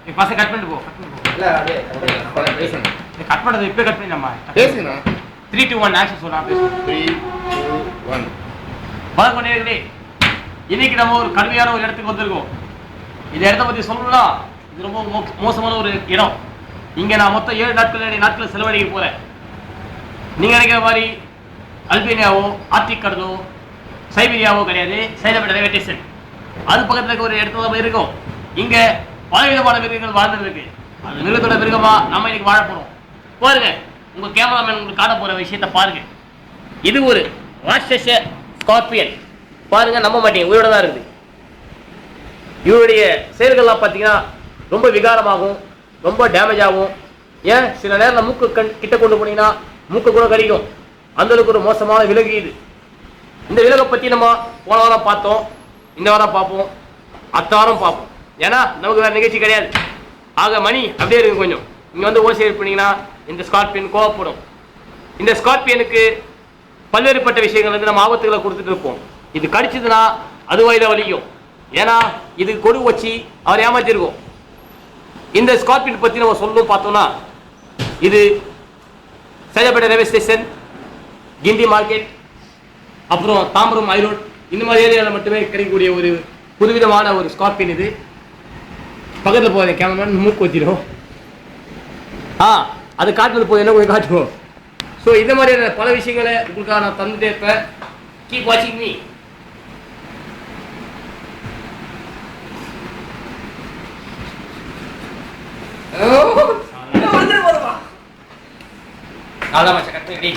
நீ பசங்க கட் பண்ணிட்டு போ. இல்ல அப்படியே பேசுங்க. நீ கட் பண்ணது இப்ப கட் பண்ணிடமா? பேசுங்க. 3 2 1 ஆக்ஷன் சொல்றா பேசு. 3 2 1. வணக்கம் நேயர்களே. இன்னைக்கு நம்ம ஒரு கடுமையான ஒரு இடத்துக்கு வந்திருக்கோம். இந்த இடத்த பத்தி சொல்லணும்னா இது ரொம்ப மோசமான ஒரு இடம். இங்க நான் மொத்தம் 7 நாட்கள் செலவழிக்க போறேன். நீங்க நினைக்கிற மாதிரி அல்பேனியாவோ ஆர்டிக் கடலோ சைபீரியாவோ கிடையாது. சைதாபேட் ரயில்வே ஸ்டேஷன் அது பக்கத்துல இருக்க ஒரு இடத்துல தான் இருக்கும். இங்க பலவிதமான மிருகங்கள் வாழ்ந்து இருக்கு. அந்த மிருகத்தோட மிருகமா நம்ம இன்னைக்கு வாழ போறோம். பாருங்க, உங்க கேமராமேன் உங்களுக்கு காட்ட போற விஷயத்த பாருங்க. இது ஒரு ராட்சச ஸ்கார்பியன். பாருங்க, நம்ப மாட்டீங்க, உயிரோட தான் இருக்குது. இவருடைய செயல்கள்லாம் பார்த்தீங்கன்னா ரொம்ப விகாரமாகும், ரொம்ப டேமேஜ் ஆகும். ஏன் சில நேரம் மூக்கு கிட்ட கொண்டு போனீங்கன்னா மூக்கு கூட கடிக்கும். அந்த அளவுக்கு ஒரு மோசமான விலகு இது. இந்த விலகை பற்றி நம்ம போன வாரம் பார்த்தோம், இந்த வாரம் பார்ப்போம், அடுத்த வாரம் பார்ப்போம். ஏன்னா நமக்கு வேறு நிகழ்ச்சி கிடையாது. ஆக மணி அப்படியே இருக்கு கொஞ்சம். இங்கே வந்து ஓசியர் பண்ணிங்கன்னா இந்த ஸ்கார்பியன் கோவப்படும். இந்த ஸ்கார்பியனுக்கு பல்வேறுபட்ட விஷயங்கள் வந்து நம்ம ஆபத்துகளை கொடுத்துட்டு இருப்போம். இது கடிச்சதுன்னா அது வயல வலிக்கும். ஏன்னா இது கொடு வச்சு அவர் ஏமாத்திருக்கோம். இந்த ஸ்கார்பியன் பற்றி நம்ம சொல்லணும் பார்த்தோம்னா, இது சைதாபேட் ரயில்வே ஸ்டேஷன், கிண்டி மார்க்கெட், அப்புறம் தாம்பரம் ஐரோட் இந்த மாதிரி ஏரியாவில் மட்டுமே கிடைக்கக்கூடிய ஒரு புதுவிதமான ஒரு ஸ்கார்பியன். இது பக்கத்தில் போகிற கேமராமேன் மூக்கு வச்சிடும். அது காட்டுறது போய் என்ன கொஞ்சம் காட்டுவோம். ஸோ இந்த மாதிரியான பல விஷயங்களை உங்களுக்காக நான் தந்துட்டே இருப்பேன். கீப் வாட்சிங் மீ. நல்லா மச்ச கட் பண்ணி